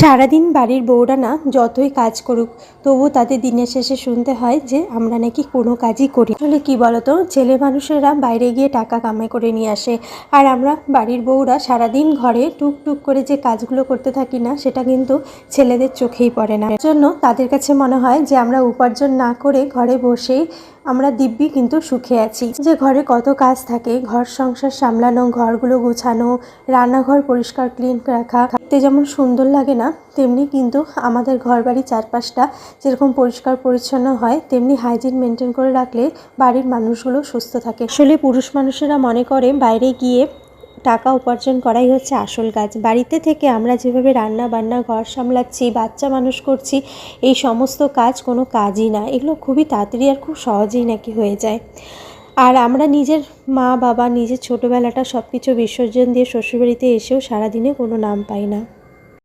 সারাদিন বাড়ির বউরা না যতই কাজ করুক তবু তাদের দিনের শেষে শুনতে হয় যে আমরা নাকি কোনো কাজই করি। আসলে কি বলতো, ছেলে মানুষেরা বাইরে গিয়ে টাকা কামাই করে নিয়ে আসে, আর আমরা বাড়ির বউরা সারাদিন ঘরে টুকটুক করে যে কাজগুলো করতে থাকি না, সেটা কিন্তু ছেলেদের চোখেই পড়ে না। জন্য তাদের কাছে মনে হয় যে আমরা উপার্জন না করে ঘরে বসেই আমরা দিব্যি কিন্তু সুখে আছি। যে ঘরে কত কাজ থাকে, ঘর সংসার সামলানো, ঘরগুলো গুছানো, রান্নাঘর পরিষ্কার ক্লিন রাখা, দেখতে যেমন সুন্দর লাগে না, তেমনি কিন্তু আমাদের ঘর বাড়ি চারপাশটা যেরকম পরিষ্কার পরিচ্ছন্ন হয়, তেমনি হাইজিন মেনটেন করে রাখলে বাড়ির মানুষগুলো সুস্থ থাকে। আসলে পুরুষ মানুষেরা মনে করে বাইরে গিয়ে টাকা উপার্জন করাই হচ্ছে আসল কাজ। বাড়িতে থেকে আমরা যেভাবে রান্না বান্না, ঘর সামলাচ্ছি, বাচ্চা মানুষ করছি, এই সমস্ত কাজ কোনো কাজই না। এগুলো খুবই তাড়াতাড়ি আর খুব সহজেই নাকি হয়ে যায়। আর আমরা নিজের মা বাবা, নিজের ছোটোবেলাটা সব কিছু বিসর্জন দিয়ে শ্বশুরবাড়িতে এসেও সারাদিনে কোনো নাম পাই না।